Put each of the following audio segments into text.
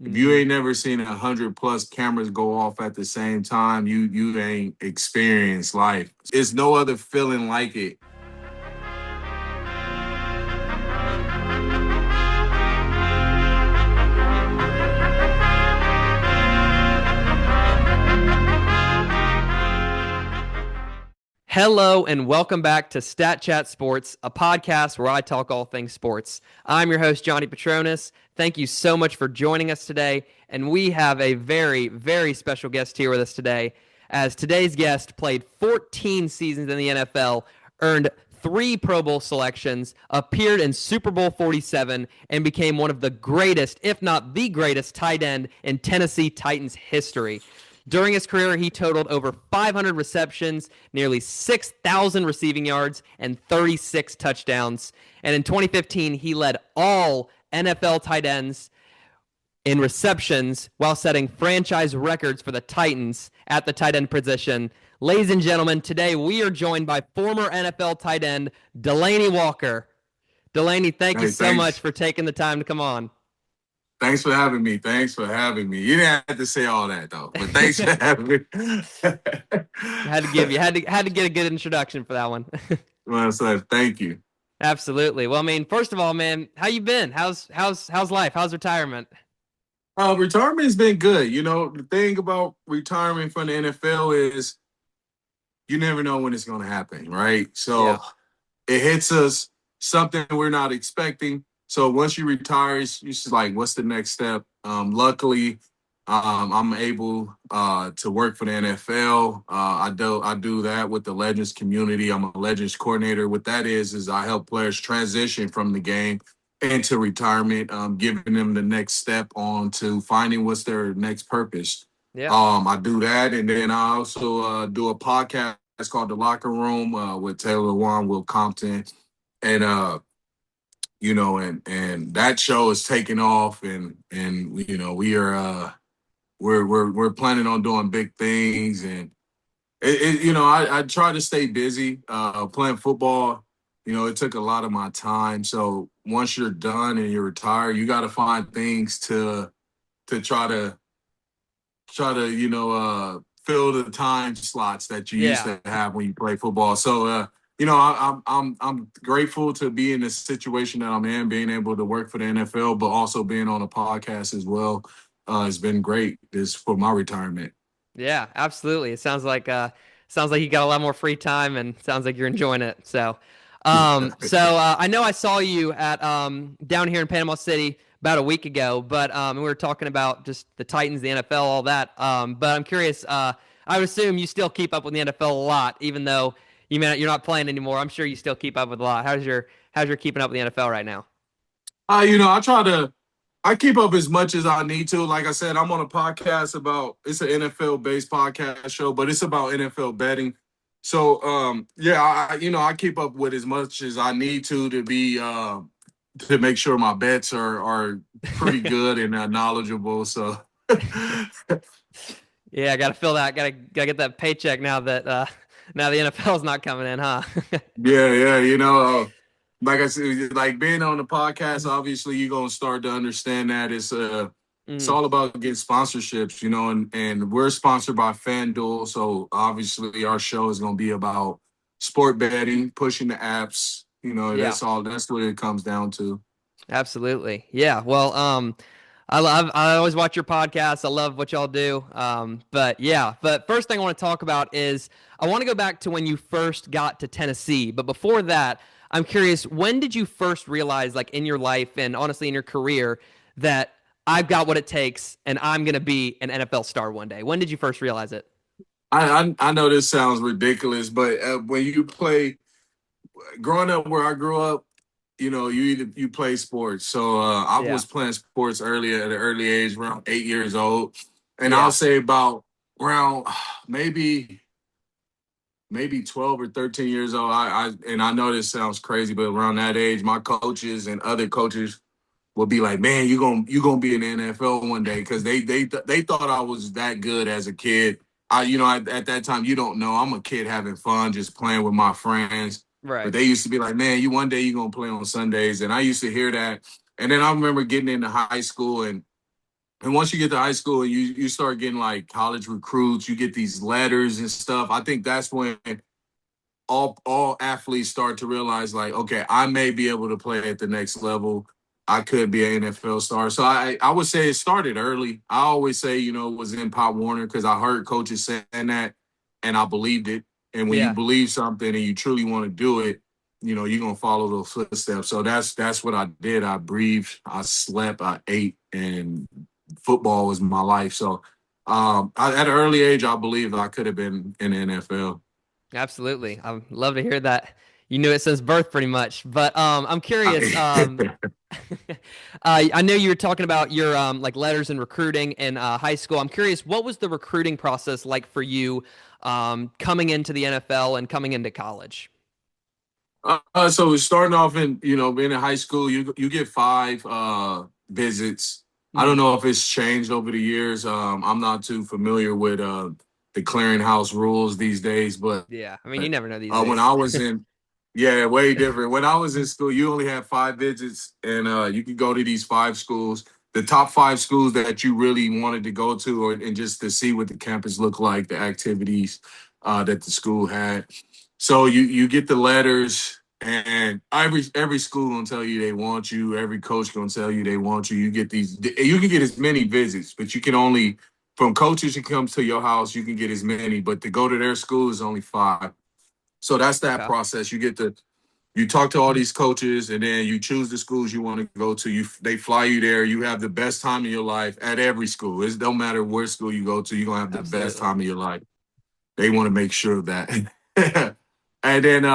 If you ain't never seen 100+ cameras go off at the same time, you ain't experienced life. It's no other feeling like it. Hello and welcome back to StatChat Sports, a podcast where I talk all things sports. I'm your host, Johnny Petronis. Thank you so much for joining us today, and we have a very, very special guest here with us today, as today's guest played 14 seasons in the NFL, earned 3 Pro Bowl selections, appeared in Super Bowl 47, and became one of the greatest, if not the greatest, tight end in Tennessee Titans history. During his career, he totaled over 500 receptions, nearly 6,000 receiving yards, and 36 touchdowns. And in 2015, he led all NFL tight ends in receptions while setting franchise records for the Titans at the tight end position. Ladies and gentlemen, today we are joined by former NFL tight end Delanie Walker. Delanie, thank you so much for taking the time to come on. Thanks for having me. You didn't have to say all that though, but thanks for having me. had to get a good introduction for that one. Well, so thank you. Absolutely. Well, I mean, first of all, man, how you been? How's life? How's retirement? Retirement's been good. You know, the thing about retirement from the NFL is you never know when it's going to happen, right? So It hits us something we're not expecting. So once you retire, it's just like, what's the next step? Luckily, I'm able to work for the NFL. I do that with the Legends community. I'm a Legends coordinator. What that is I help players transition from the game into retirement, giving them the next step on to finding what's their next purpose. Yeah. I do that, and then I also do a podcast called The Locker Room with Taylor Warren, Will Compton, and you know, and that show is taking off, and you know, we're planning on doing big things, and you know, I try to stay busy. Playing football, you know, it took a lot of my time. So once you're done and you're retired, you got to find things to try to you know fill the time slots that you used to have when you play football. So you know, I'm grateful to be in the situation that I'm in, being able to work for the NFL, but also being on a podcast as well. It's been great. This for my retirement. Yeah, absolutely. It sounds like you got a lot more free time, and sounds like you're enjoying it. So, I know I saw you at down here in Panama City about a week ago, but we were talking about just the Titans, the NFL, all that. But I'm curious. I would assume you still keep up with the NFL a lot, even though you're not playing anymore. I'm sure you still keep up with a lot. How's your keeping up with the NFL right now? You know, I keep up as much as I need to. Like I said, I'm on a podcast it's an NFL-based podcast show, but it's about NFL betting. So, I keep up with as much as I need to be to make sure my bets are pretty good and knowledgeable. So, yeah, I got to fill that. Got to get that paycheck now that now the NFL is not coming in, huh? Yeah, you know. Like I said, like being on the podcast, obviously you're gonna start to understand that it's all about getting sponsorships, you know, and we're sponsored by FanDuel, so obviously our show is gonna be about sport betting, pushing the apps, you know, that's what it comes down to. Absolutely. Yeah. Well, I always watch your podcast. I love what y'all do. But first thing I want to talk about is I want to go back to when you first got to Tennessee. But before that, I'm curious, when did you first realize, like in your life and honestly in your career, that I've got what it takes and I'm going to be an NFL star one day? When did you first realize it? I know this sounds ridiculous, but when you play, growing up where I grew up, you know, you play sports. So I was playing sports earlier at an early age, around 8 years old. And I'll say about around maybe 12 or 13 years old. I know this sounds crazy, but around that age, my coaches and other coaches will be like, "Man, you're gonna be in the NFL one day," because they thought I was that good as a kid. At that time, you don't know. I'm a kid having fun, just playing with my friends. Right. But they used to be like, "Man, one day you're gonna play on Sundays," and I used to hear that. And then I remember getting into high school and And once you get to high school and you start getting like college recruits, you get these letters and stuff. I think that's when all athletes start to realize like, okay, I may be able to play at the next level. I could be an NFL star. So I would say it started early. I always say, it was in Pop Warner because I heard coaches saying that and I believed it. And when you Yeah. believe something and you truly want to do it, you're gonna follow those footsteps. So that's what I did. I breathed, I slept, I ate, and football was my life. So at an early age, I believed I could have been in the NFL. Absolutely. I'd love to hear that. You knew it since birth pretty much. But I'm curious. I, I know you were talking about your like letters and recruiting in high school. I'm curious, what was the recruiting process like for you coming into the NFL and coming into college? so starting off in being in high school, you get five visits. I Mhm. don't know if it's changed over the years. I'm not too familiar with the clearinghouse rules these days, but Yeah. I mean, you never know these when days. I was in, yeah, way different. When I was in school, you only had five visits, and you could go to these five schools, the top five schools that you really wanted to go to, and just to see what the campus looked like, the activities that the school had. So you get the letters, and every school gonna tell you they want you. Every coach gonna tell you they want you. You get these. You can get as many visits, but you can only from coaches who comes to your house. You can get as many, but to go to their school is only five. So that's that Okay. process. You talk to all these coaches, and then you choose the schools you want to go to. They fly you there. You have the best time of your life at every school. It don't matter where school you go to. You're gonna have the best Absolutely. time of your life. They want to make sure of that. And then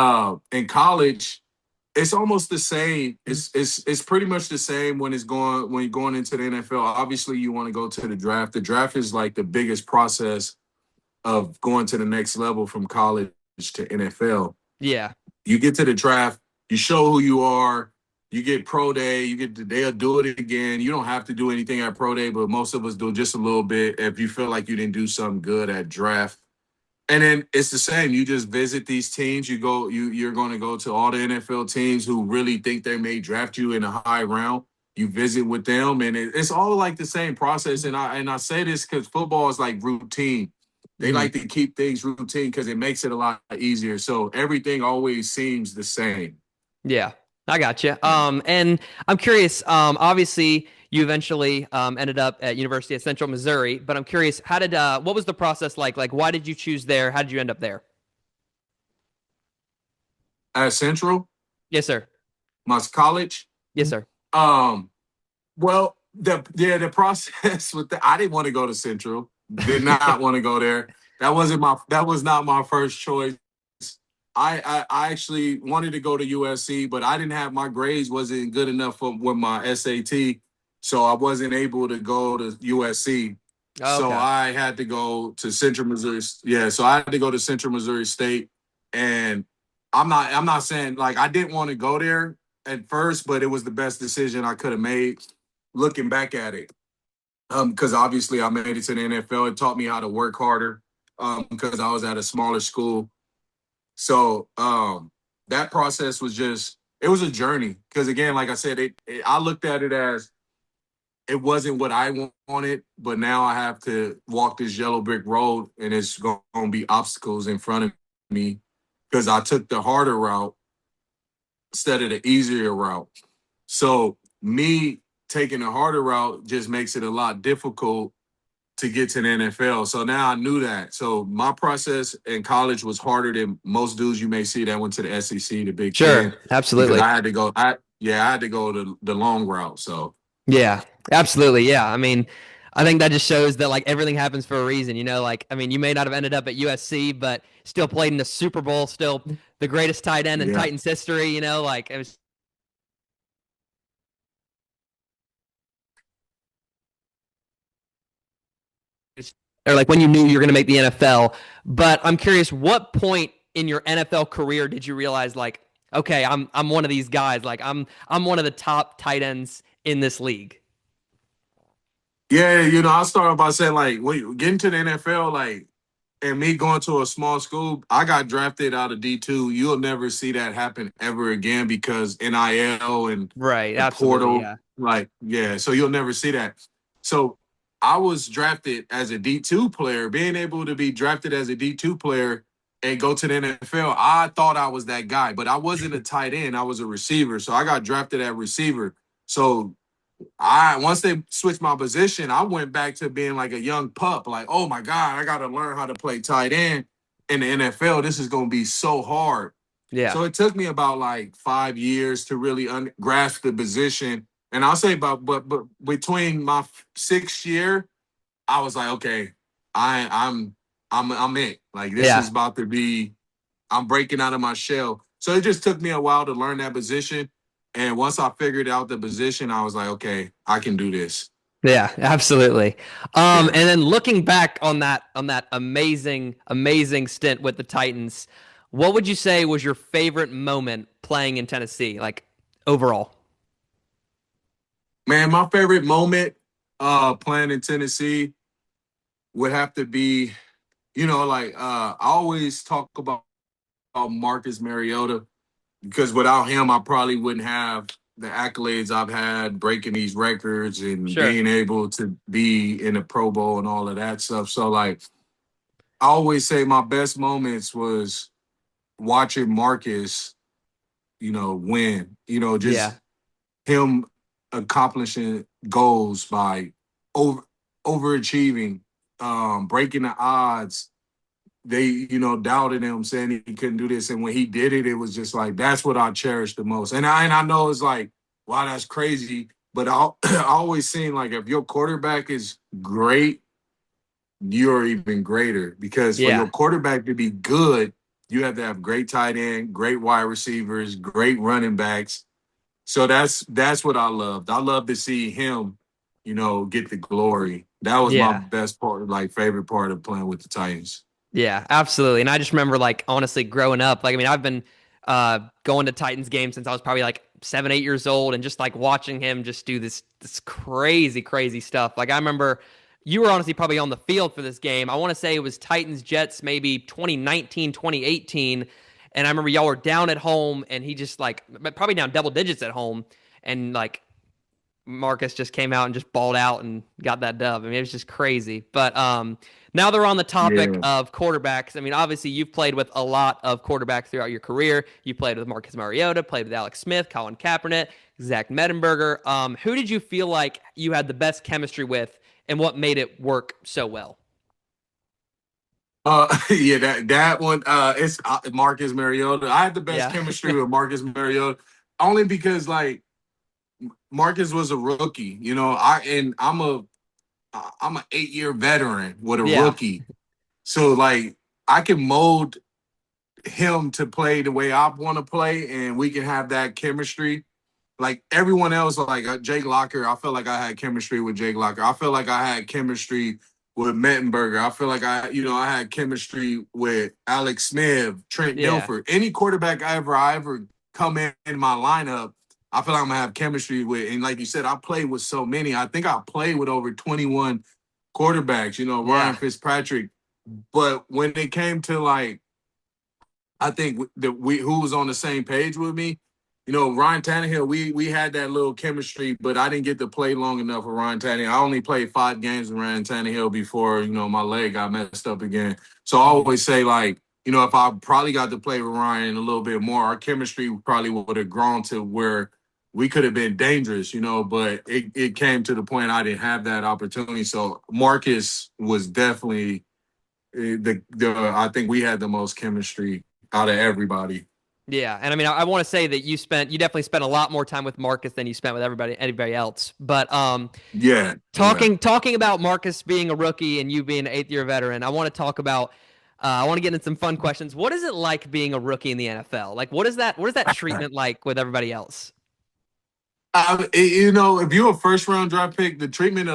in college, it's almost the same. It's pretty much the same when you're going into the NFL. Obviously, you want to go to the draft. The draft is like the biggest process of going to the next level from college to NFL. Yeah. You get to the draft, you show who you are, you get pro day, they'll do it again. You don't have to do anything at pro day, but most of us do just a little bit if you feel like you didn't do something good at draft. And then it's the same. You just visit these teams. You're going to go to all the NFL teams who really think they may draft you in a high round. You visit with them, and it's all like the same process. And I say this because football is like routine. They Mhm. like to keep things routine because it makes it a lot easier. So everything always seems the same. Yeah, I got you. Yeah. And I'm curious. Obviously, you eventually ended up at University of Central Missouri, but I'm curious, what was the process like? Like, why did you choose there? How did you end up there? At Central, Yes, sir. my college. Yes, sir. Um, well, the process with I didn't want to go to Central. Did not want to go there. That was not my first choice. I actually wanted to go to USC, but I didn't have my grades wasn't good enough with my SAT, so I wasn't able to go to USC. Oh, So okay. I had to go to Central Missouri. Yeah, so I had to go to Central Missouri State, and I'm not saying like I didn't want to go there at first, but it was the best decision I could have made looking back at it. Because obviously I made it to the NFL. It taught me how to work harder. Because I was at a smaller school. So that process was just it was a journey. Because again, like I said, I looked at it as it wasn't what I wanted, but now I have to walk this yellow brick road, and it's going to be obstacles in front of me because I took the harder route instead of the easier route. So me taking the harder route just makes it a lot difficult to get to the NFL. So now I knew that. So my process in college was harder than most dudes you may see that went to the SEC, the Big Sure. Ten, because Absolutely. I had to go. I had to go the long route. So Yeah, absolutely. Yeah. I mean, I think that just shows that like everything happens for a reason. Like, I mean, you may not have ended up at USC, but still played in the Super Bowl, still the greatest tight end in yeah, Titans history. Like it was or like when you knew you were going to make the NFL. But I'm curious, what point in your NFL career did you realize like, okay, I'm one of these guys. Like I'm one of the top tight ends in this league. yeah. I started by saying like when you getting to the NFL, like and me going to a small school, I got drafted out of D2. You'll never see that happen ever again because NIL and Right. the Absolutely. portal, Yeah. like, yeah, so you'll never see that. So I was drafted as a D2 player. Being able to be drafted as a D2 player and go to the NFL, I thought I was that guy, but I wasn't a tight end. I was a receiver. So I got drafted at receiver. So once they switched my position, I went back to being like a young pup. Like, oh my God, I got to learn how to play tight end in the NFL. This is going to be so hard. Yeah. So it took me about like 5 years to really grasp the position. And I'll say but between my sixth year, I was like, okay, I'm it. Like this Yeah. is about to be. I'm breaking out of my shell. So it just took me a while to learn that position. And once I figured out the position, I was like, okay, I can do this. Yeah, absolutely. And Yeah. then looking back on that amazing stint with the Titans, what would you say was your favorite moment playing in Tennessee, like overall? Man, my favorite moment playing in Tennessee would have to be, like I always talk about Marcus Mariota because without him, I probably wouldn't have the accolades I've had, breaking these records and Sure. being able to be in the Pro Bowl and all of that stuff. So, like, I always say my best moments was watching Marcus, win. Yeah. Just him accomplishing goals by over overachieving, breaking the odds. They, doubted him, saying he couldn't do this. And when he did it, it was just like, that's what I cherish the most. And I know it's like, wow, that's crazy. But I always seen like if your quarterback is great, you're even greater because for Yeah. your quarterback to be good, you have to have great tight end, great wide receivers, great running backs. So that's what I loved. I love to see him, get the glory. That was my Yeah. best part, like favorite part of playing with the Titans. Yeah, absolutely. And I just remember, like, honestly, growing up, like, I mean, I've been going to Titans games since I was probably like 7, 8 years old, and just like watching him just do this crazy stuff. Like, I remember you were honestly probably on the field for this game. I want to say it was Titans Jets, maybe 2019, 2018. And I remember y'all were down at home, and he just like probably down double digits at home, and like Marcus just came out and just balled out and got that dub. I mean, it was just crazy. But now they're on the topic Yeah. of quarterbacks. I mean, obviously, you've played with a lot of quarterbacks throughout your career. You played with Marcus Mariota, played with Alex Smith, Colin Kaepernick, Zach Mettenberger. Who did you feel like you had the best chemistry with, and what made it work so well? Yeah, that one. It's Marcus Mariota. I had the best Yeah. chemistry with Marcus Mariota, only because like Marcus was a rookie. I'm an 8 year veteran with a Yeah. rookie, so like I can mold him to play the way I want to play, and we can have that chemistry. Like everyone else, like Jake Locker, I felt like I had chemistry with Jake Locker. I feel like I had chemistry with Mettenberger. I feel like I had chemistry with Alex Smith, Trent Yeah. Dilfer. Any quarterback I ever come in my lineup, I feel like I'm gonna have chemistry with. And like you said, I played with so many. I think I played with over 21 quarterbacks. Ryan Yeah. Fitzpatrick. But when it came to like I think that who was on the same page with me. Ryan Tannehill, we had that little chemistry, but I didn't get to play long enough with Ryan Tannehill. I only played 5 games with Ryan Tannehill before, my leg got messed up again. So I Mhm. always say, like, if I probably got to play with Ryan a little bit more, our chemistry probably would have grown to where we could have been dangerous, but it came to the point I didn't have that opportunity. So Marcus was definitely the I think we had the most chemistry out of everybody. Yeah, and I mean, I want to say that you definitely spent a lot more time with Marcus than you spent with anybody else. But Yeah, yeah. talking about Marcus being a rookie and you being an 8 year veteran, I want to talk about. I want to get into some fun questions. What is it like being a rookie in the NFL? Like, what is that treatment like with everybody else? If you're a first round draft pick, the treatment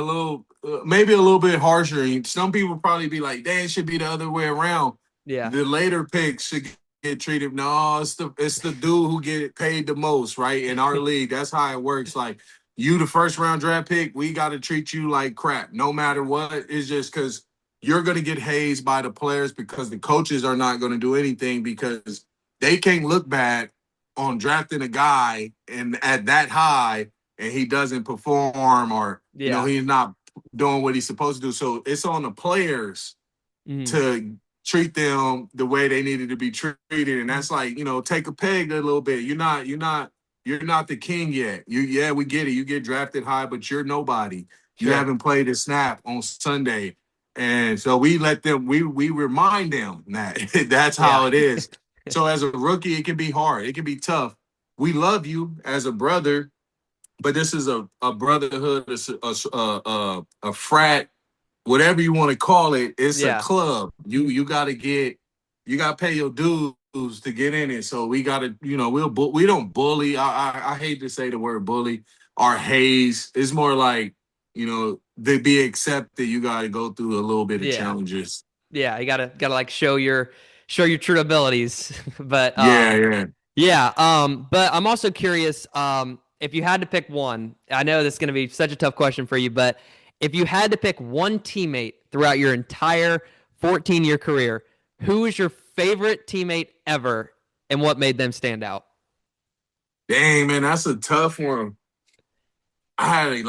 maybe a little bit harsher. Some people probably be like, "Dang, it should be the other way around." Yeah, The later picks should get treated. No, it's the dude who get paid the most, right? In our league, that's how it works. Like you, the first round draft pick, we got to treat you like crap, no matter what. It's just because you're going to get hazed by the players because the coaches are not going to do anything because they can't look bad on drafting a guy and at that high and he doesn't perform or yeah, he's not doing what he's supposed to do. So it's on the players Mm. to treat them the way they needed to be treated. And that's like, take a peg a little bit. You're not the king yet. We get it. You get drafted high, but you're nobody. You Sure. haven't played a snap on Sunday. And so we let them, we remind them that that's Yeah. how it is. So as a rookie, it can be hard. It can be tough. We love you as a brother, but this is a brotherhood, a frat, whatever you want to call it. It's a Yeah. club. You got to pay your dues to get in it. So we got to, we don't bully. I hate to say the word bully or haze. It's more like, to be accepted, you got to go through a little bit of Yeah. challenges. Yeah. You gotta like show your true abilities. But Yeah. yeah. But I'm also curious, if you had to pick one, I know this is gonna be such a tough question for you, but if you had to pick one teammate throughout your entire 14-year career, who is your favorite teammate ever and what made them stand out? Dang, man, that's a tough one. I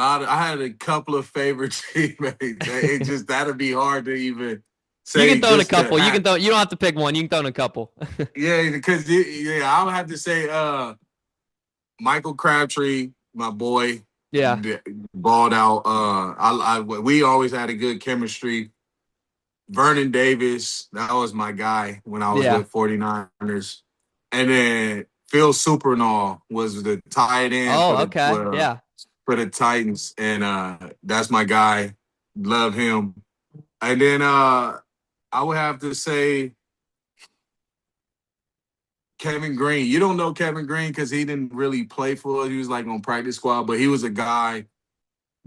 had a couple of favorite teammates. It just that'd be hard to even You say can throw in a just to couple. have. You don't have to pick one. You can throw in a couple. Yeah, because I would have to say Michael Crabtree, my boy, Yeah. balled out. We always had a good chemistry. Vernon Davis, that was my guy when I was Yeah. with 49ers. And then Phil Supernall was the tight end Oh, okay. Yeah. for the Titans, and that's my guy. Love him. And then I would have to say Kevin Green. You don't know Kevin Green because he didn't really play for us. He was like on practice squad, but he was a guy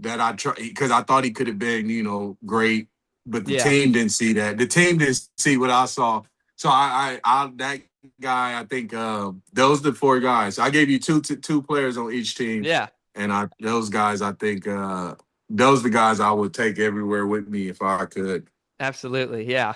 that I tried because I thought he could have been, great. But the Yeah. team didn't see that. The team didn't see what I saw. So I that guy. I think those are the four guys. I gave you two players on each team, Yeah. and those guys. I think those are the guys I would take everywhere with me if I could. Absolutely. Yeah.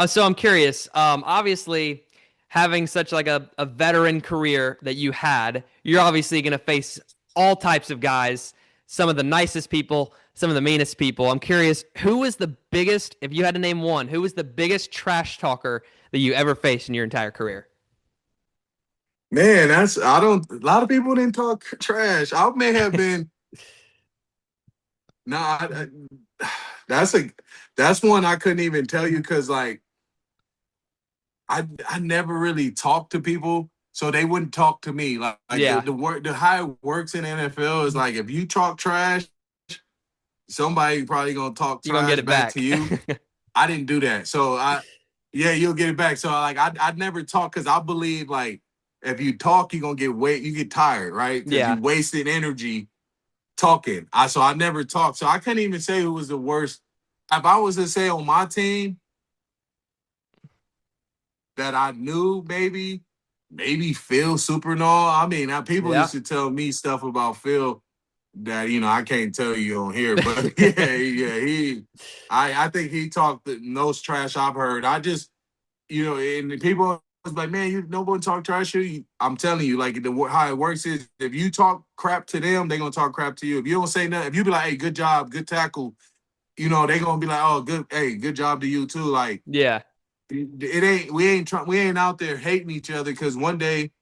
So I'm curious. Obviously, having such like a veteran career that you had, you're obviously going to face all types of guys, some of the nicest people, some of the meanest people. I'm curious, who was the biggest, if you had to name one, who was the biggest trash talker that you ever faced in your entire career? Man, I don't. A lot of people didn't talk trash. I may have been. Nah, that's a that's one I couldn't even tell you because like I never really talked to people, so they wouldn't talk to me. Like Yeah. the how it works in NFL is like if you talk trash, somebody probably gonna talk You're going to get trash it back to back. you. I didn't do that, so yeah, you'll get it back. So like I'd never talk because I believe like if you talk, you're gonna you get tired, right? Because Yeah. you wasted energy talking. I never talked. So I couldn't even say who was the worst. If I was to say on my team that I knew, maybe Phil Supernall. I mean, people Yeah. used to tell me stuff about Phil that I can't tell you on here. But I think he talked the most trash I've heard. I just and people was like, man, you no one talk trash to you. I'm telling you, like how it works is if you talk crap to them, they're gonna talk crap to you. If you don't say nothing, if you be like, hey, good job, good tackle, they're gonna be like, oh, good, hey, good job to you too. Like Yeah. it ain't we ain't out there hating each other because one day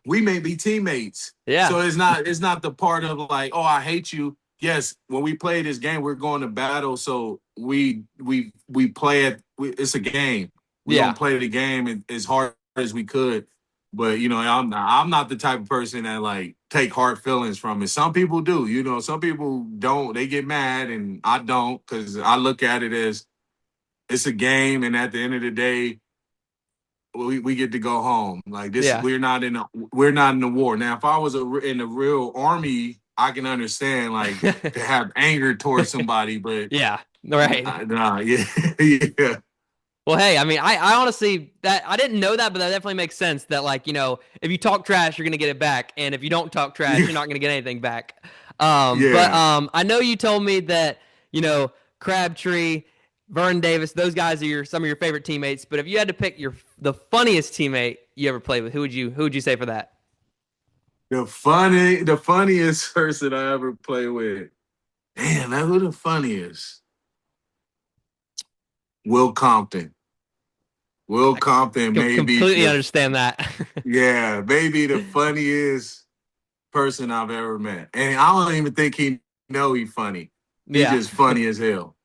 we may be teammates. Yeah. So it's not the part of like, oh, I hate you. Yes, when we play this game, we're going to battle. So we play it. It's a game. We're gonna Yeah. play the game as hard as we could. But I'm not the type of person that like take hard feelings from it. Some people do. Some people don't. They get mad, and I don't because I look at it as it's a game, and at the end of the day, we get to go home. Like this, Yeah. we're not in the war. Now, if I was in the real army, I can understand like to have anger towards somebody, but Yeah. Right. yeah, yeah, Well, hey, I mean, I honestly that I didn't know that, but that definitely makes sense. That like if you talk trash, you're gonna get it back, and if you don't talk trash, yeah, you're not gonna get anything back. But yeah. I know you told me that Crabtree, Vern Davis, those guys are some of your favorite teammates. But if you had to pick the funniest teammate you ever played with, who would you say for that? The funniest person I ever played with. Damn, that who the funniest? Will Compton. Will I Compton may be completely understand that. maybe the funniest person I've ever met. And I don't even think he know he's funny. He Yeah. just funny as hell.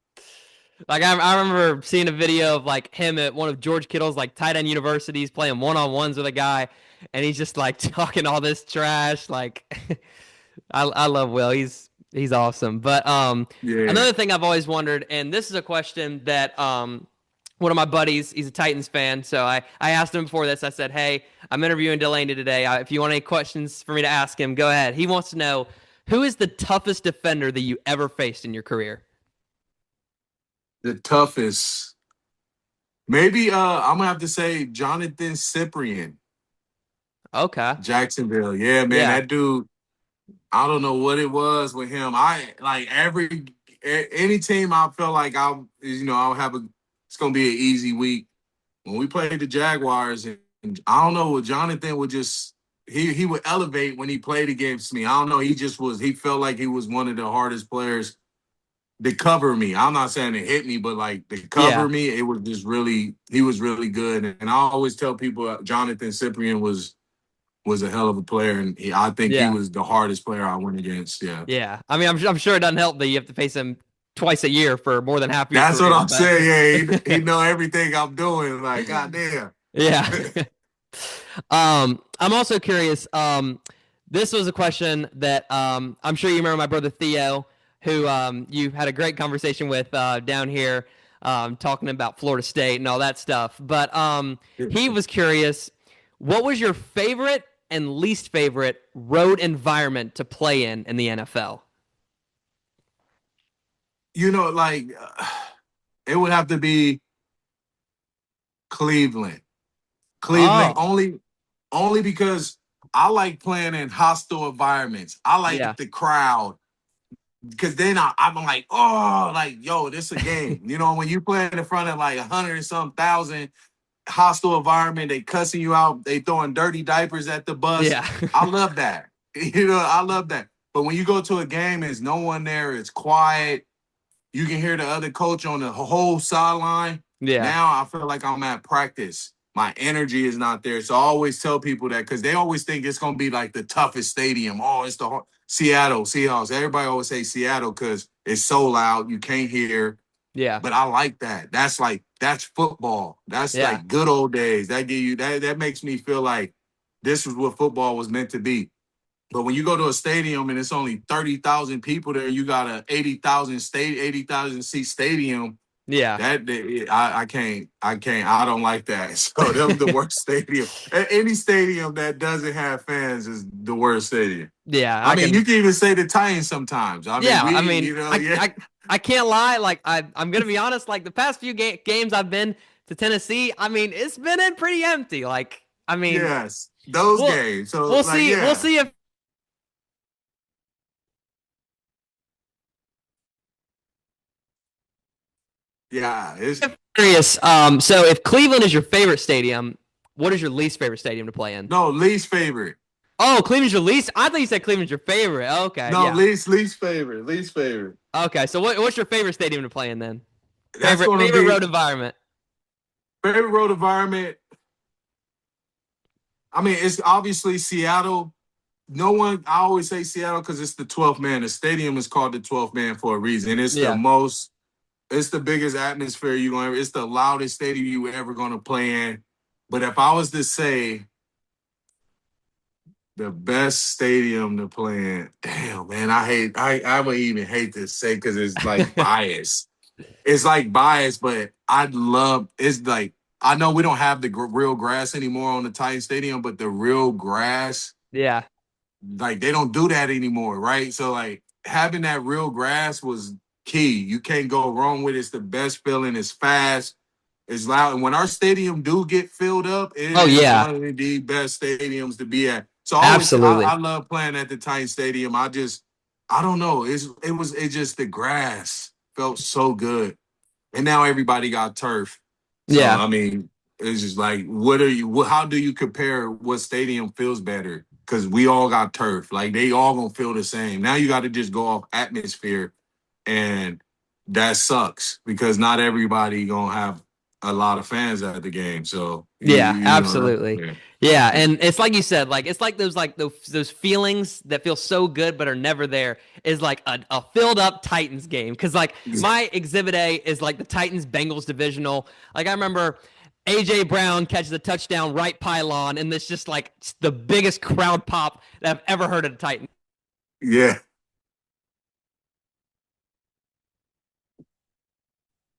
Like I remember seeing a video of like him at one of George Kittle's like tight end universities playing one-on-ones with a guy, and he's just like talking all this trash. Like I love Will. He's awesome. But Yeah. another thing I've always wondered, and this is a question that one of my buddies, he's a Titans fan, so I asked him before this. I said, "Hey, I'm interviewing Delanie today. If you want any questions for me to ask him, go ahead." He wants to know who is the toughest defender that you ever faced in your career. The toughest. Maybe I'm gonna have to say Jonathan Cyprian, Okay. Jacksonville. Yeah, man, Yeah. that dude. I don't know what it was with him. I like any team I felt like I'll have it's gonna be an easy week. When we played the Jaguars, and I don't know what Jonathan would just he would elevate when he played against me. I don't know. He felt like he was one of the hardest players to cover me. I'm not saying to hit me, but like to Yeah. cover me, it was just really he was really good. And I always tell people Jonathan Cyprian was a hell of a player, and I think he Yeah. was the hardest player I went against. Yeah, Yeah. I mean, I'm sure it doesn't help that you have to face him twice a year for more than half of your that's what career, I'm but saying. Yeah, he know everything I'm doing. Like, goddamn. yeah. I'm also curious. This was a question that I'm sure you remember my brother Theo, who you had a great conversation with down here, talking about Florida State and all that stuff. But he was curious, what was your favorite and least favorite road environment to play in the NFL? Like it would have to be Cleveland. Cleveland Oh, only because I like playing in hostile environments. I yeah, like the crowd. Because then I'm like, oh, like, yo, this a game. When you play in front of like 100 and some thousand, hostile environment, they cussing you out, they throwing dirty diapers at the bus. yeah, I love that. I love that. But when you go to a game, there's no one there, it's quiet. You can hear the other coach on the whole sideline. yeah, Now I feel like I'm at practice. My energy is not there. So I always tell people that because they always think it's going to be like the toughest stadium. Oh, it's the Seattle Seahawks. Everybody always say Seattle because it's so loud. You can't hear. yeah, But I like that. That's football. That's yeah, like good old days. That makes me feel like this is what football was meant to be. But when you go to a stadium and it's only 30,000 people there, you got a 80,000 seat stadium. yeah. I don't like that. So them the worst stadium. Any stadium that doesn't have fans is the worst stadium. Yeah, I I mean, can. you can even say the Titans sometimes. I mean, Yeah, I mean, yeah. I can't lie. Like I'm gonna be honest. Like the past few games I've been to Tennessee, I mean, it's been in pretty empty. Like I mean, Yes, those we'll games. So we'll like, see. We'll yeah, see if yeah. It's curious. So if Cleveland is your favorite stadium, what is your least favorite stadium to play in? no least favorite. Oh, Cleveland's your least. I thought you said Cleveland's your favorite. Okay, No yeah. least favorite. Least favorite. Okay, so what's your favorite stadium to play in then? That's gonna Favorite be road environment. favorite road environment. I mean, it's obviously Seattle. No one. I always say Seattle because it's the 12th man. The stadium is called the 12th man for a reason. It's the Yeah, most. It's the biggest atmosphere you gonna ever. It's the loudest stadium you ever gonna play in. But if I was to say the best stadium to play in, damn man, I would even hate to say because it's like bias. It's like bias, but it's like I know we don't have the real grass anymore on the Titan Stadium, but the real grass, yeah, like they don't do that anymore, right? So like having that real grass was key. You can't go wrong with it. It's the best feeling. It's fast. It's loud. And when our stadium do get filled up, it oh is yeah, one of the best stadiums to be at. So I absolutely. love playing at the Titan Stadium. I don't know. It just the grass felt so good. And now everybody got turf. So Yeah, I mean, it's just like, how do you compare what stadium feels better? Because we all got turf. Like they all gonna feel the same. Now you got to just go off atmosphere. and that sucks because not everybody gonna have a lot of fans at the game. So Yeah, you know, absolutely. yeah, Yeah, yeah, and it's like you said, like it's like those feelings that feel so good but are never there is like a filled up Titans game because like my Exhibit A is like the Titans Bengals divisional. Like I remember AJ Brown catches a touchdown right pylon, and it's just like the biggest crowd pop that I've ever heard at a Titan. yeah,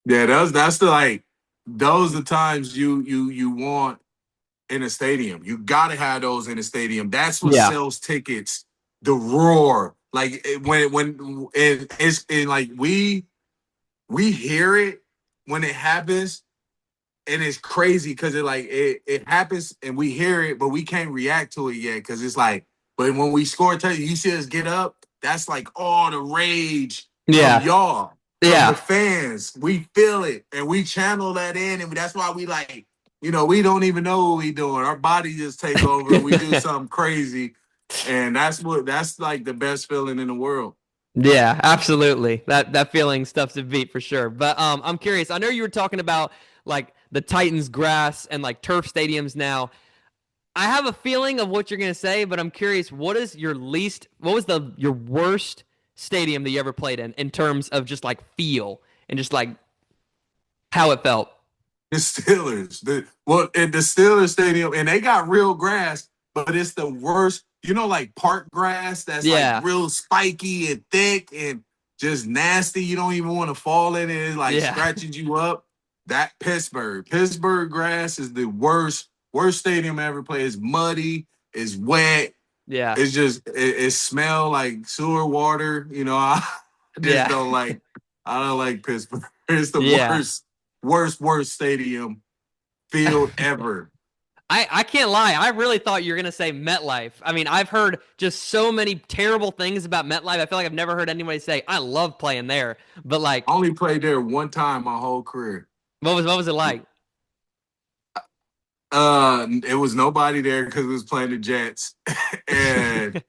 yeah. That's the like those are the times you want in a stadium. You gotta have those in a stadium. That's what Yeah, sells tickets. The roar, like like we hear it when it happens, and it's crazy because it happens and we hear it, but we can't react to it yet because it's like. But when we score a touchdown, you see us get up. That's like all the rage from yeah, y'all, from the yeah, fans. We feel it and we channel that in, and that's why we like. We don't even know what we doing. Our body just take over and we do something crazy, and that's like the best feeling in the world. yeah. Absolutely. That feeling stuff's a beat for sure. But I'm curious. I know you were talking about like the Titans grass and like turf stadiums now. I have a feeling of what you're gonna say, but I'm curious. What was your worst stadium that you ever played in terms of just like feel and just like how it felt? The Steelers, at the Steelers stadium, and they got real grass, but it's the worst. Like park grass that's like Yeah, real spiky and thick and just nasty. You don't even want to fall in it. It like yeah, scratches you up. That Pittsburgh grass is the worst stadium I ever played. It's muddy. It's wet. yeah, It's just it smell like sewer water. I just yeah, don't like. I don't like Pittsburgh. It's the yeah. worst stadium field ever. I can't lie. I really thought you were gonna say MetLife. I mean, I've heard just so many terrible things about MetLife. I feel like I've never heard anybody say I love playing there. But like, I only played there one time my whole career. what was it like? It was nobody there because it was playing the Jets. And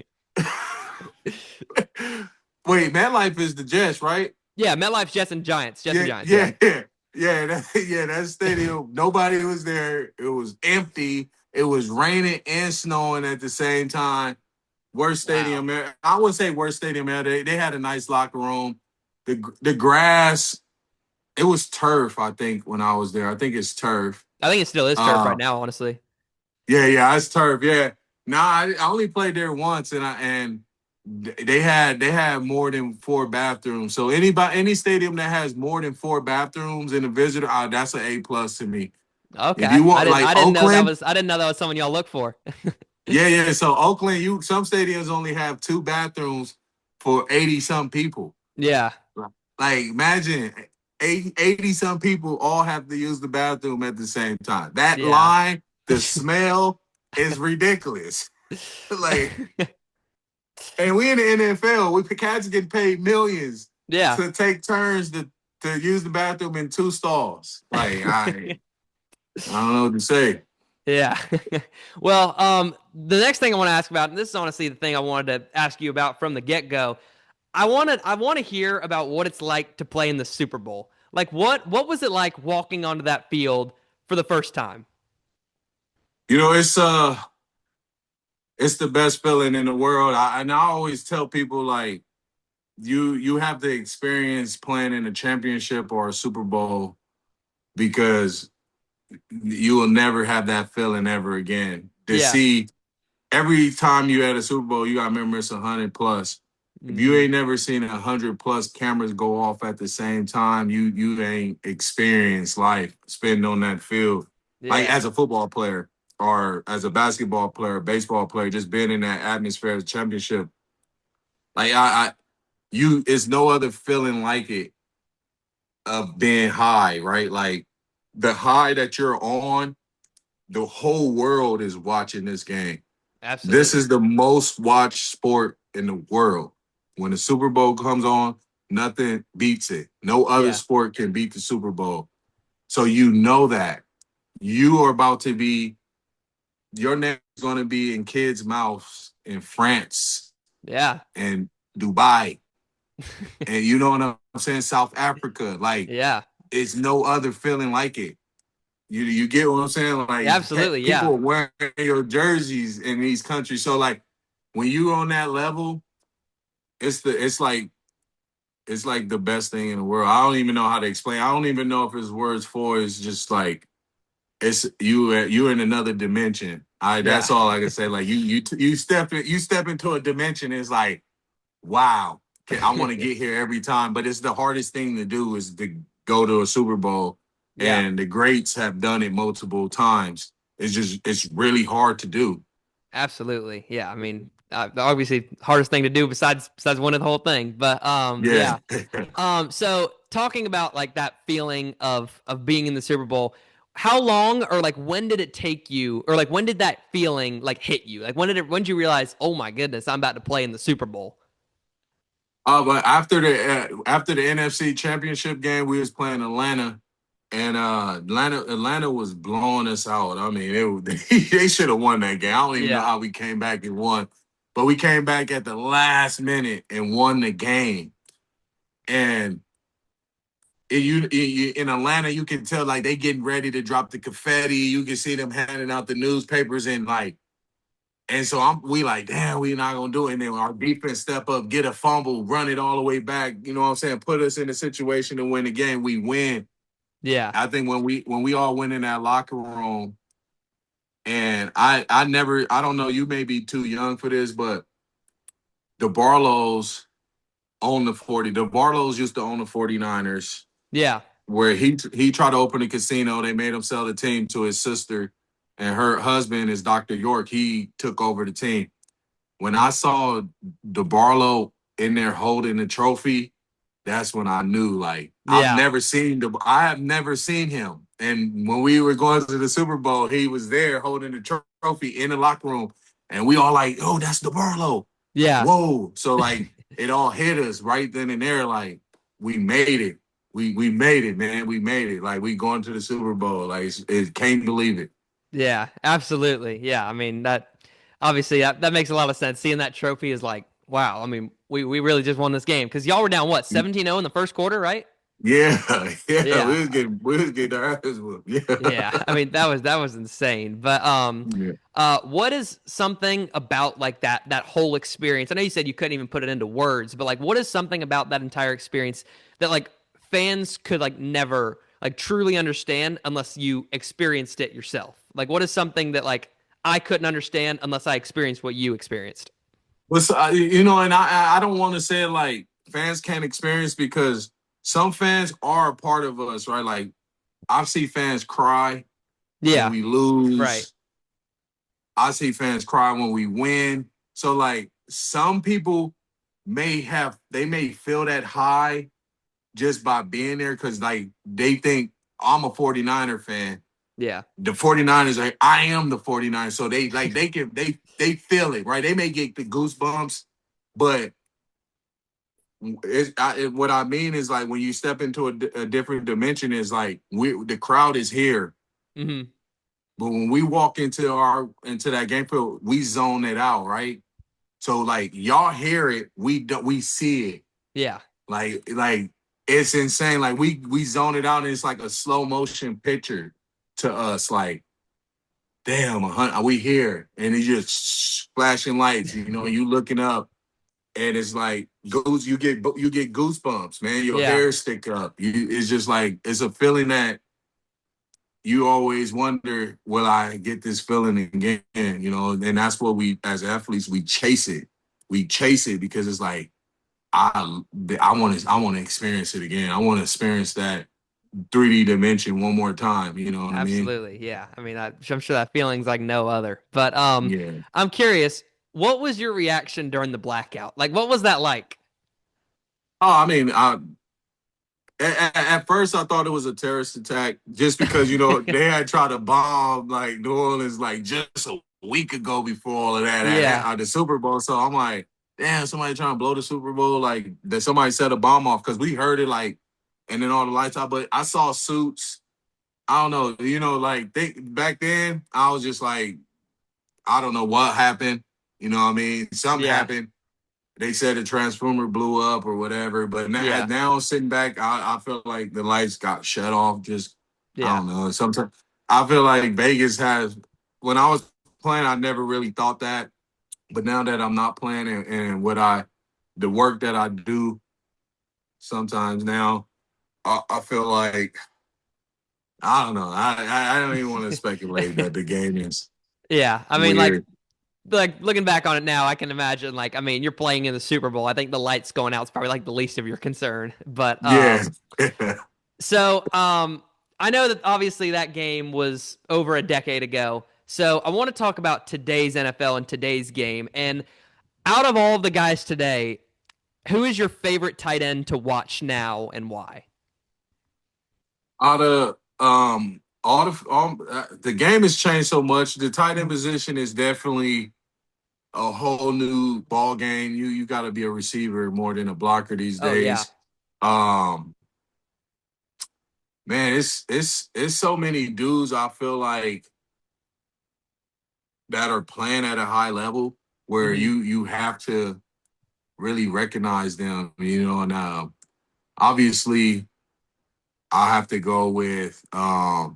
wait, MetLife is the Jets, right? Yeah, MetLife, Jets and Giants, Jets and Yeah, Giants. Yeah. yeah, yeah. That stadium, nobody was there. It was empty. It was raining and snowing at the same time. Worst Wow. stadium. I wouldn't say worst stadium. They had a nice locker room. The grass, it was turf, I think, when I was there. I think it's turf. I think it still is turf right Uh, now, honestly. yeah, it's turf. Yeah. Nah, I only played there once, and they had more than 4 bathrooms. So any stadium that has more than 4 bathrooms in a visitor, that's an A+ to me. If Okay. you want like I didn't know Oakland, that was someone y'all look for. yeah. So Oakland, some stadiums only have 2 bathrooms for 80 some people. Yeah. Like imagine 80 some people all have to use the bathroom at the same time. That Yeah. line, the smell is ridiculous. Like, and we in the NFL, cats get paid millions Yeah. to take turns to use the bathroom in 2 stalls. Like I don't know what to say. Yeah. Well, the next thing I want to ask about, and this is honestly the thing I wanted to ask you about from the get-go. I want to hear about what it's like to play in the Super Bowl. Like what was it like walking onto that field for the first time? It's the best feeling in the world. And I always tell people like you have to experience playing in a championship or a Super Bowl because you will never have that feeling ever again. To Yeah. see every time you at a Super Bowl, you gotta remember it's 100+. If you Hmm. ain't never seen 100+ cameras go off at the same time, you ain't experienced life spending on that field. Like Yeah. as a football player or as a basketball player, baseball player, just being in that atmosphere of championship. Like it's no other feeling like it of being high, right? Like the high that you're on, the whole world is watching this game. This Absolutely. is the most watched sport in the world. When the Super Bowl comes on, nothing beats it. No other Yeah. sport can beat the Super Bowl. So you know that you are about to be, your name is going to be in kids' mouths in France Yeah. and Dubai. And you know what I'm saying? South Africa, like Yeah. it's no other feeling like it. You get what I'm saying? Yeah, Like absolutely. Yeah. people are wearing your jerseys in these countries. So like when you on that level, it's like the best thing in the world. I don't even know how to explain. I don't even know if it's words for it. It's just like it's you're in another dimension. Yeah. That's all I can say. Like you step into a dimension. It's like wow. I want to get here every time, but it's the hardest thing to do is to go to a Super Bowl, Yeah. and the greats have done it multiple times. It's really hard to do. Absolutely. Yeah. I mean, obviously hardest thing to do besides winning the whole thing. But Yeah. yeah. So talking about like that feeling of being in the Super Bowl, how long or like when did it take you, or like when did that feeling like hit you? Like when did you realize, oh my goodness, I'm about to play in the Super Bowl? But after the NFC Championship game, we was playing Atlanta, and Atlanta was blowing us out. I mean, they should have won that game. I don't even know Yeah. how we came back and won, but we came back at the last minute and won the game. And in Atlanta, you can tell like they getting ready to drop the confetti. You can see them handing out the newspapers and like, and so we like, damn, we not gonna do it. And then our defense step up, get a fumble, run it all the way back. You know what I'm saying? Put us in a situation to win the game. We win. Yeah. I think when we all went in that locker room, and I don't know, you may be too young for this, but the Barlows the Barlows used to own the 49ers, Yeah. where he tried to open a casino. They made him sell the team to his sister, and her husband is Dr. York. He took over the team. When I saw DeBarlo in there holding the trophy, that's when I knew like Yeah. I have never seen him. And when we were going to the Super Bowl, he was there holding the trophy in the locker room, and we all like, oh, that's DeBarlo. Yeah. Whoa! So like it all hit us right then and there. Like we made it. We made it, man. We made it. Like we going to the Super Bowl. Like it can't believe it. Yeah, absolutely. Yeah, I mean that obviously that makes a lot of sense. Seeing that trophy is like, wow. I mean, we really just won this game because y'all were down what 17-0 in the first quarter, right? Yeah, yeah. Yeah, We was getting our asses whooped. Yeah. yeah. I mean that was insane. But Yeah. what is something about like that whole experience? I know you said you couldn't even put it into words, but like, what is something about that entire experience that like fans could like never like truly understand unless you experienced it yourself? Like, what is something that like I couldn't understand unless I experienced what you experienced? But so, and I don't want to say like fans can't experience because some fans are a part of us, right? Like I see fans cry when Yeah, we right. lose. I see fans cry when we win. So like some people they may feel that high just by being there because like they think I'm a 49er fan. Yeah, The 49ers are I am the 49ers. So they feel it, right? They may get the goosebumps, but what I mean is like when you step into a different dimension is like the crowd is here, hmm, but when we walk into that game field, we zone it out, right? So like y'all hear it, we see it. yeah, Like it's insane. Like we zone it out, and it's like a slow motion picture to us. Like damn, we here, and it's just flashing lights. You looking up, and it's like you get goosebumps, man. Your yeah, hair stick up. It's just like it's a feeling that you always wonder, will I get this feeling again? And that's what we as athletes we chase it. We chase it because it's like I I want to experience it again. I want to experience that 3D dimension one more time. You know what I mean? absolutely. Yeah. I mean, I'm sure that feeling's like no other. But Yeah. I'm curious, what was your reaction during the blackout? Like, what was that like? Oh, I mean, at first I thought it was a terrorist attack just because they had tried to bomb like New Orleans like just a week ago before all of that Yeah, at the Super Bowl. So I'm like, damn, somebody trying to blow the Super Bowl like that. Somebody set a bomb off because we heard it like, and then all the lights out. But I saw suits. I don't know, like back then I was just like, I don't know what happened. You know what I mean? Something yeah, happened. they said the transformer blew up or whatever. But now sitting back, I feel like the lights got shut off. Just I don't know. Sometimes I feel like Vegas has. When I was playing, I never really thought that, but now that I'm not playing and the work that I do, sometimes now I feel like I don't know. I don't even want to speculate that the game is Yeah, I mean, weird. like looking back on it now, I can imagine. Like, I mean, you're playing in the Super Bowl. I think the lights going out is probably like the least of your concern. But Yeah. I know that obviously that game was over a decade ago. So I want to talk about today's NFL and today's game. And out of all of the guys today, who is your favorite tight end to watch now and why? Out of the game has changed so much. The tight end position is definitely a whole new ball game. You got to be a receiver more than a blocker these Oh yeah. days. Man, it's so many dudes I feel like that are playing at a high level where you have to really recognize them, and obviously I have to go with I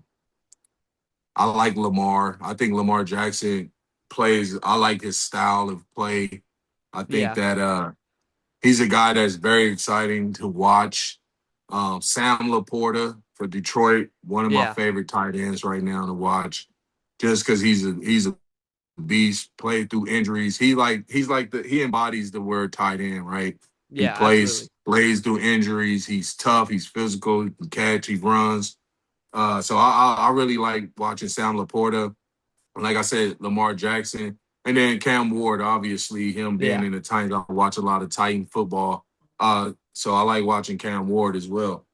like Lamar. I think Lamar Jackson I like his style of play. I think Yeah. that he's a guy that's very exciting to watch. Sam Laporta for Detroit, one of my Yeah. favorite tight ends right now to watch, just because he's a beast. Played through injuries. He embodies the word tight end, right? He Yeah, absolutely. plays through injuries. He's tough. He's physical. He can catch. He runs. So I really like watching Sam Laporta. Like I said, Lamar Jackson, and then Cam Ward. Obviously, him being Yeah. in the Titans, I watch a lot of Titan football. So I like watching Cam Ward as well.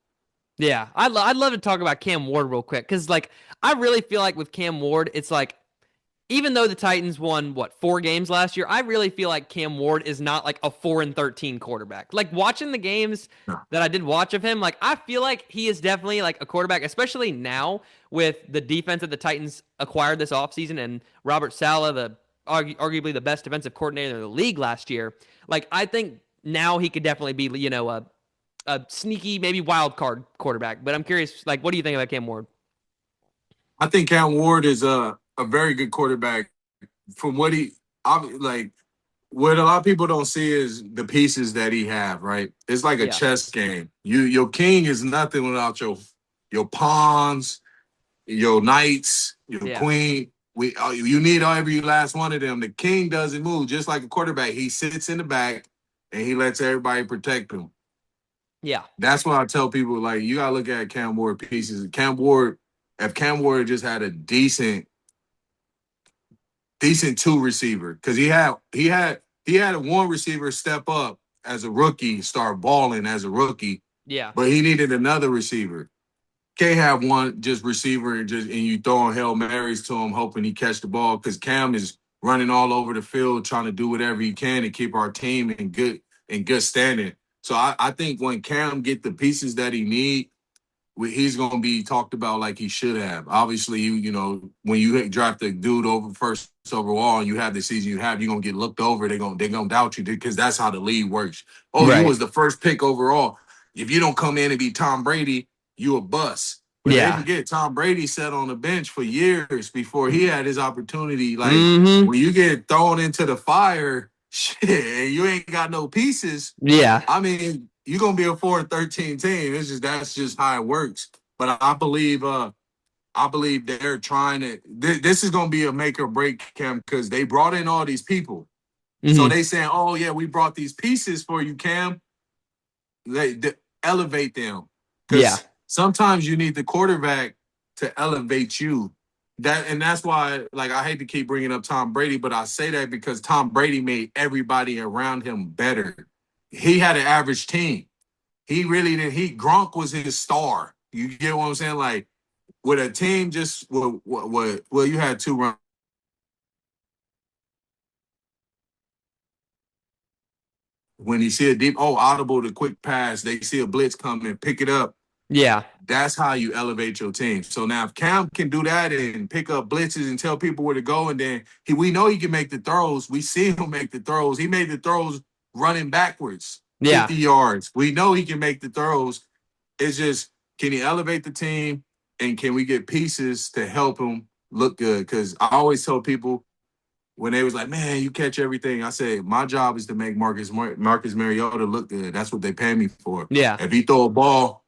Yeah. I'd love to talk about Cam Ward real quick because, like, I really feel like with Cam Ward, it's like, even though the Titans won, 4 games last year, I really feel like Cam Ward is not like a 4-13 quarterback. Like, watching the games Yeah. that I did watch of him, like, I feel like he is definitely like a quarterback, especially now with the defense that the Titans acquired this offseason and Robert Saleh, arguably the best defensive coordinator in the league last year. Like, I think now he could definitely be, a sneaky, maybe wild card quarterback. But I'm curious, like, what do you think about Cam Ward? I think Cam Ward is a very good quarterback. From like, what a lot of people don't see is the pieces that he have. Right, it's like a Yeah. chess game. Your king is nothing without your pawns, your knights, your Yeah. queen. You need every last one of them. The king doesn't move, just like a quarterback. He sits in the back and he lets everybody protect him. Yeah. That's why I tell people, like, you gotta look at Cam Ward pieces. If Cam Ward just had a decent two receiver, because he had a one receiver step up as a rookie, start balling as a rookie, Yeah. but he needed another receiver. Can't have one just receiver and you throwing Hail Marys to him, hoping he catch the ball, because Cam is running all over the field trying to do whatever he can to keep our team in good standing. So I think when Cam get the pieces that he need, he's going to be talked about like he should have. Obviously, when you draft a dude over first overall and you have the season you have, you're going to get looked over. They're going to doubt you because that's how the league works. Oh, you Right. was the first pick overall. If you don't come in and be Tom Brady, you a bust. But they Yeah. forget Tom Brady sat on the bench for years before he had his opportunity. Like, Mm-hmm. when you get thrown into the fire, shit, and you ain't got no pieces, Yeah. I mean, you're gonna be a 4-13 team. That's just how it works. But I believe they're trying to. This is gonna be a make or break, Cam, because they brought in all these people. So Mm-hmm. they saying, "Oh yeah, we brought these pieces for you, Cam." They elevate them, Yeah. because sometimes you need the quarterback to elevate you. That's why, like, I hate to keep bringing up Tom Brady, but I say that because Tom Brady made everybody around him better. He had an average team. He really did. Gronk was his star. You get what I'm saying? Like, with a team just well, you had two runs. When you see a deep, audible, the quick pass, they see a blitz coming, pick it up. Yeah. That's how you elevate your team. So now, if Cam can do that and pick up blitzes and tell people where to go, and then we know he can make the throws. We see him make the throws. He made the throws running backwards, Yeah. 50 yards. We know he can make the throws. It's just, can he elevate the team, and can we get pieces to help him look good? Because I always tell people when they was like, man, you catch everything. I said, my job is to make Marcus Mariota look good. That's what they pay me for. Yeah. If he throw a ball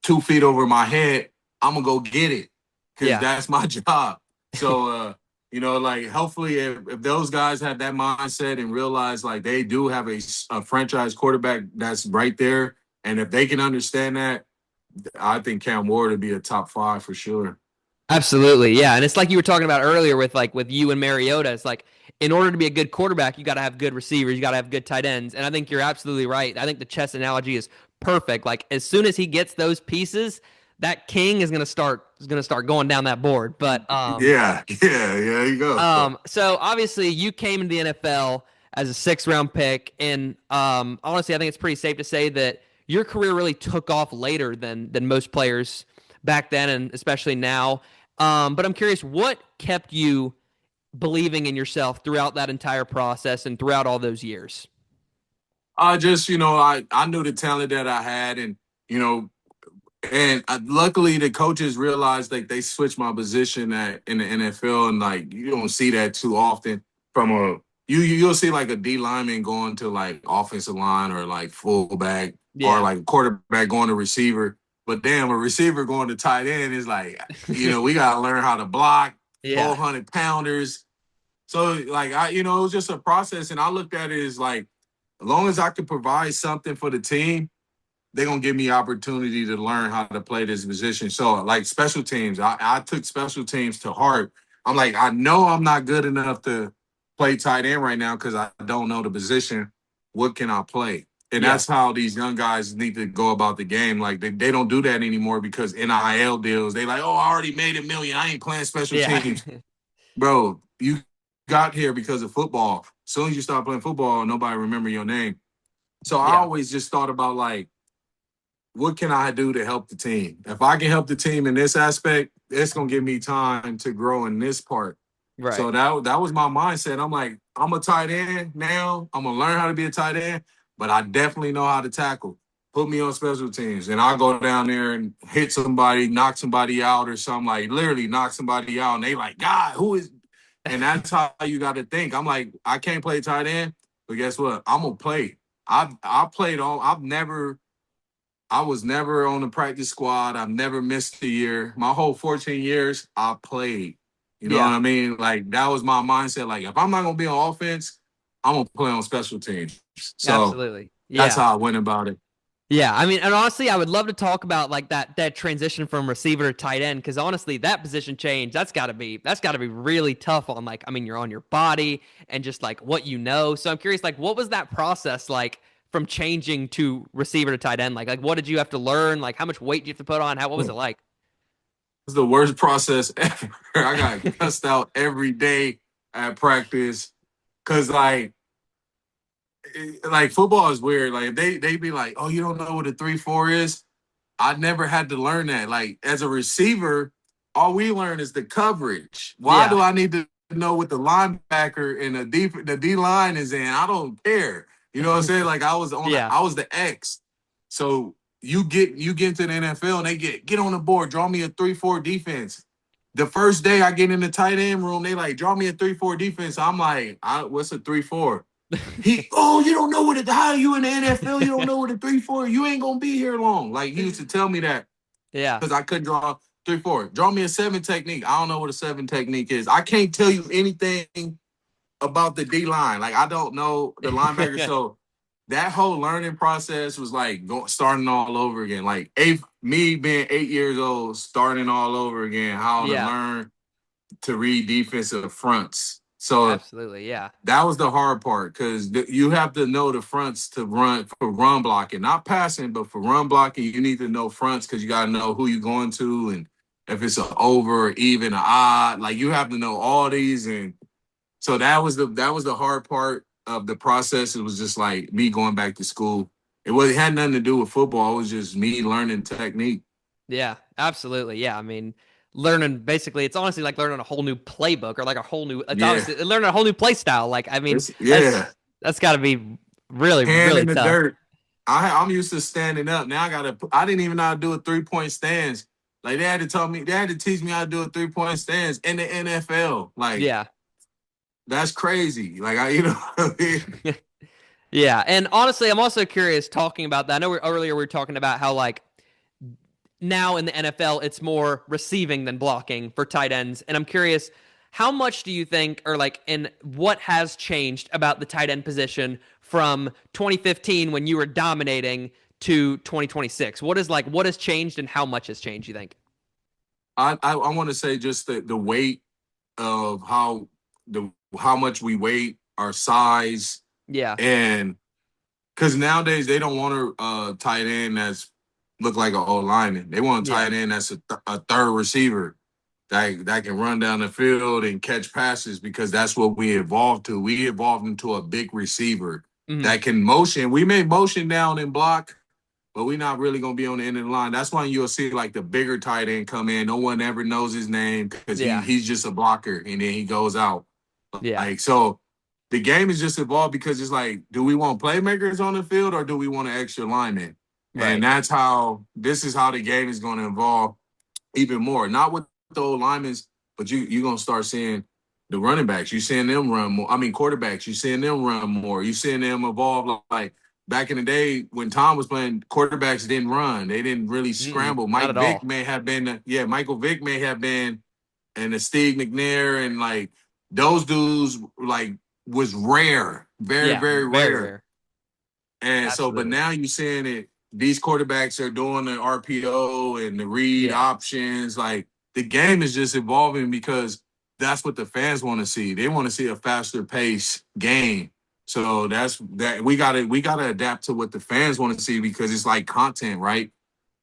2 feet over my head, I'm going to go get it because Yeah. that's my job. So, like hopefully if those guys have that mindset and realize like they do have a franchise quarterback that's right there, and if they can understand that, I think Cam Ward would be a top 5 for sure. Absolutely. Yeah. And it's like you were talking about earlier with you and Mariota. It's like in order to be a good quarterback, you got to have good receivers, you got to have good tight ends. And I think you're absolutely right. I think the chess analogy is perfect. Like as soon as he gets those pieces, that king is going to start going down that board. But Yeah, there you go. so obviously you came into the NFL as a 6th-round pick, and honestly, I think it's pretty safe to say that your career really took off later than most players back then, and especially now. But I'm curious, what kept you believing in yourself throughout that entire process and throughout all those years? I just, I knew the talent that I had, and you know, luckily the coaches realized like they switched my position in the NFL, and like you don't see that too often from you'll see like a D lineman going to like offensive line or like fullback or Yeah. like quarterback going to receiver. But damn, a receiver going to tight end is like, we gotta learn how to block Yeah. 400 pounders. So like it was just a process, and I looked at it as like, as long as I could provide something for the team, they're going to give me opportunity to learn how to play this position. So, like special teams, I took special teams to heart. I'm like, I know I'm not good enough to play tight end right now because I don't know the position. What can I play? And Yeah. that's how these young guys need to go about the game. Like, they don't do that anymore because NIL deals. They like, oh, I already made $1 million. I ain't playing special Yeah. teams. Bro, you got here because of football. As soon as you start playing football, nobody remember your name. So I Yeah. always just thought about like, what can I do to help the team? If I can help the team in this aspect, it's gonna give me time to grow in this part. Right. So that was my mindset. I'm like, I'm a tight end now. I'm gonna learn how to be a tight end, but I definitely know how to tackle. Put me on special teams, and I'll go down there and hit somebody, knock somebody out, or something, like literally knock somebody out. And they like, God, who is? And that's how you got to think. I'm like, I can't play tight end, but guess what? I'm gonna play. I played all. I was never on the practice squad. I've never missed a year. My whole 14 years, I played. You know what Yeah. I mean? Like, that was my mindset. Like, if I'm not going to be on offense, I'm going to play on special teams. So Absolutely. that's Yeah. how I went about it. Yeah, I mean, and honestly, I would love to talk about like that transition from receiver to tight end because honestly, that position change that's got to be really tough on like I mean, you're on your body and just like what you know. So I'm curious, like, what was that process like from changing to receiver to tight end? Like what did you have to learn? Like how much weight do you have to put on? What was it like? It's the worst process ever. I got cussed out every day at practice because, like football is weird. Like, they be like, oh, you don't know what a 3-4 is? I never had to learn that. Like, as a receiver, all we learn is the coverage. Why Yeah, do I need to know what the linebacker and the D line is in? I don't care. You know what I'm saying? Like, yeah, I was the X. So you get into the NFL and they get on the board, draw me a 3-4 defense. The first day I get in the tight end room, they like draw me a 3-4 defense. I'm like, what's a 3-4? You don't know how you in the NFL, you don't know what a 3-4, you ain't gonna be here long. Like, he used to tell me that yeah, because I couldn't draw 3-4. Draw me a 7 technique. I don't know what a 7 technique is. I can't tell you anything about the D line. Like, I don't know the linebacker. So that whole learning process was like starting all over again. Like, me being 8 years old, starting all over again, how to yeah. learn to read defensive fronts. So Absolutely, yeah, that was the hard part because you have to know the fronts to run for run blocking, not passing, but for run blocking, you need to know fronts because you got to know who you're going to and if it's an over, even, an odd. Like, you have to know all these, and so that was the hard part of the process. It was just like me going back to school. It had nothing to do with football. It was just me learning technique. yeah. Absolutely, yeah. I mean, learning basically, it's honestly like learning a whole new playbook or like a whole new. It's Yeah, honestly learning a whole new play style. Like I mean, yeah. that's got to be Really, hand really in the tough. dirt. I'm used to standing up. Now I didn't even know how to do a 3-point stance. Like they had to teach me how to do a 3-point stance in the NFL. Like Yeah. that's crazy. Like I, you know, what I mean? Yeah. And honestly, I'm also curious talking about that. I know earlier we were talking about how like now in the NFL it's more receiving than blocking for tight ends. And I'm curious, how much do you think, or like, and what has changed about the tight end position from 2015 when you were dominating to 2026? What has changed and how much has changed, you think? I want to say just the weight of how much we weight, our size, Yeah. and because nowadays they don't want a tight end that's look like an old lineman. They want a Yeah. tight end that's a third receiver that can run down the field and catch passes because that's what we evolved to. We evolved into a big receiver Hmm. that can motion. We may motion down and block, but we're not really gonna be on the end of the line. That's why you'll see like the bigger tight end come in. No one ever knows his name because Yeah. he's just a blocker and then he goes out. Yeah. Like so the game is just evolved because it's like, do we want playmakers on the field or do we want an extra lineman? And Right. this is how the game is going to evolve even more. Not with the old linemen, but you're going to start seeing the running backs. You're seeing them run more. I mean, quarterbacks, you're seeing them run more. You're seeing them evolve. Like back in the day when Tom was playing, quarterbacks didn't run. They didn't really Mm-mm, scramble. not Mike at Vick all. may have been, Michael Vick may have been, and the Steve McNair and like those dudes like was rare, very, Yeah. very Very rare. rare. And so, but Absolutely. now you're seeing it. These quarterbacks are doing the RPO and the read Yeah. options. Like the game is just evolving because that's what the fans want to see. They want to see a faster pace game. So that's that we gotta adapt to what the fans want to see because it's like content, right?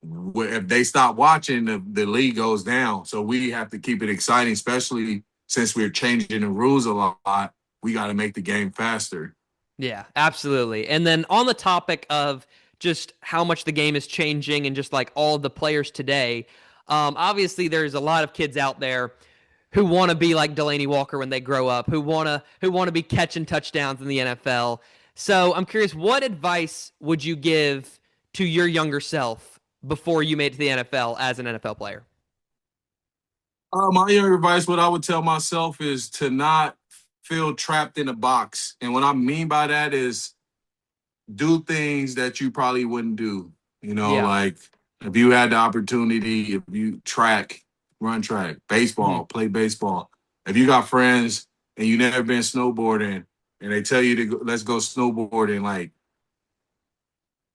If they stop watching, the league goes down. So we have to keep it exciting, especially since we're changing the rules a lot. We got to make the game faster. Yeah, absolutely. And then on the topic of just how much the game is changing and just like all of the players today, obviously there's a lot of kids out there who want to be like Delanie Walker when they grow up, who want to be catching touchdowns in the NFL. So I'm curious, what advice would you give to your younger self before you made it to the NFL as an NFL player? My younger advice, what I would tell myself is to not feel trapped in a box. And what I mean by that is do things that you probably wouldn't do. You know, Yeah. like if you had the opportunity, if you run track, Hmm. baseball, play baseball. If you got friends and you never been snowboarding and they tell you to go, let's go snowboarding, like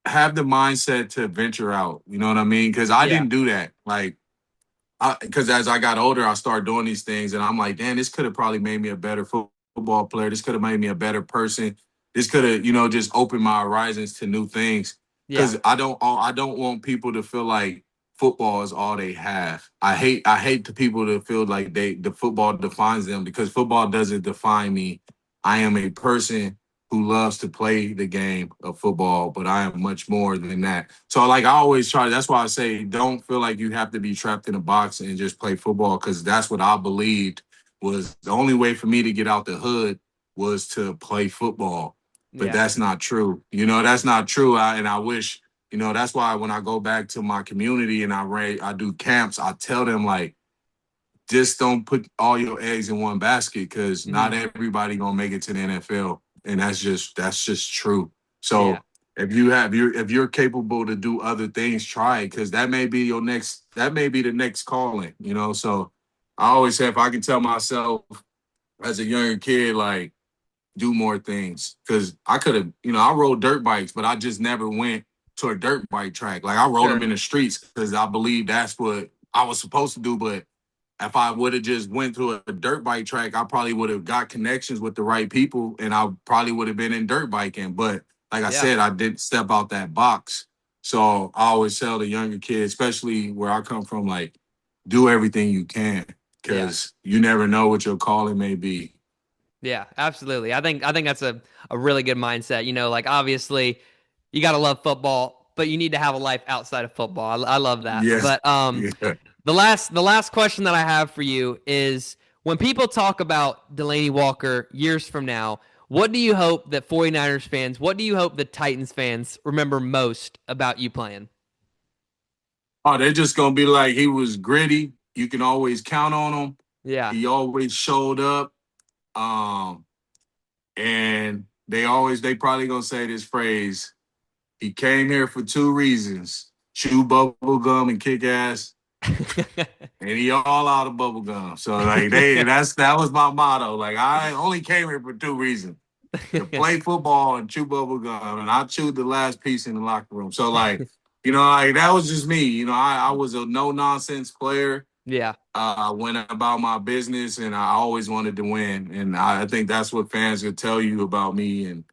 have the mindset to venture out. You know what I mean? Because I Yeah. didn't do that. Like because as I got older, I started doing these things, and I'm like, damn, this could have probably made me a better football player. This could have made me a better person. This could have, just opened my horizons to new things. Yeah. Because I don't want people to feel like football is all they have. I hate the people to feel like the football defines them because football doesn't define me. I am a person who loves to play the game of football, but I am much more than that. So like I always try, that's why I say don't feel like you have to be trapped in a box and just play football because that's what I believed was the only way for me to get out the hood was to play football. But Yeah. that's not true. That's not true. And I wish, that's why when I go back to my community and I do camps, I tell them like just don't put all your eggs in one basket because Hmm. not everybody gonna make it to the NFL, and that's just true. Yeah. So if you're capable to do other things, try it because that may be the next calling. So I always say if I can tell myself as a younger kid, like do more things because I could have, I rode dirt bikes, but I just never went to a dirt bike track. Like I rode them Sure. in the streets because I believe that's what I was supposed to do, but if I would have just went to a dirt bike track, I probably would have got connections with the right people and I probably would have been in dirt biking. But like I Yeah. said, I didn't step out that box. So I always tell the younger kids, especially where I come from, like, do everything you can Yeah. because you never know what your calling may be. Yeah, absolutely. I think that's a really good mindset. Like obviously you got to love football, but you need to have a life outside of football. I love that. Yes. But Yeah. the last question that I have for you is when people talk about Delanie Walker years from now, What do you hope that 49ers fans, what do you hope the Titans fans remember most about you playing? Oh, they're just gonna be like, he was gritty. You can always count on him. Yeah. He always showed up. Um, and they probably gonna say this phrase. He came here for two reasons: chew bubble gum and kick ass. And he all out of bubble gum. So like that was my motto. Like I only came here for two reasons: to play football and chew bubble gum. And I chewed the last piece in the locker room. So like, like that was just me. I was a no nonsense player. Yeah. I went about my business and I always wanted to win. And I think that's what fans could tell you about me and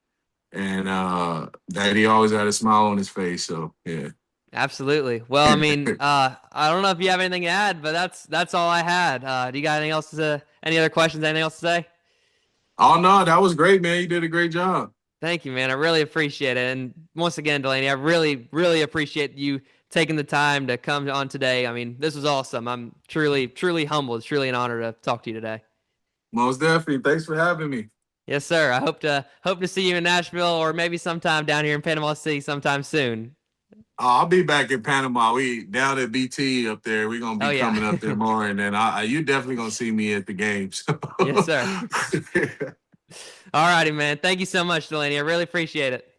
that he always had a smile on his face. So yeah. Absolutely. Well, I mean, I don't know if you have anything to add, but that's all I had. Do you got any other questions? Anything else to say? Oh no, that was great, man. You did a great job. Thank you, man. I really appreciate it. And once again, Delanie, I really, really appreciate you taking the time to come on today. I mean, this was awesome. I'm truly, truly humbled. It's truly an honor to talk to you today. Most definitely. Thanks for having me. Yes, sir. I hope to see you in Nashville or maybe sometime down here in Panama City sometime soon. I'll be back in Panama. We down at BT up there. We're gonna be coming up there more, and then you definitely gonna see me at the games. Yes, sir. All righty, man. Thank you so much, Delanie. I really appreciate it.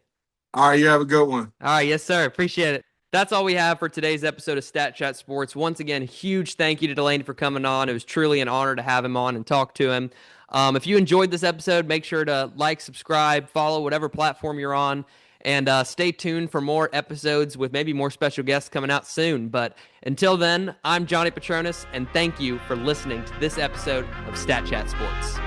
All right, you have a good one. All right, yes, sir. Appreciate it. That's all we have for today's episode of StatChat Sports. Once again, huge thank you to Delanie for coming on. It was truly an honor to have him on and talk to him. If you enjoyed this episode, make sure to like, subscribe, follow whatever platform you're on, and stay tuned for more episodes with maybe more special guests coming out soon. But until then, I'm Johnny Petronas, and thank you for listening to this episode of StatChat Sports.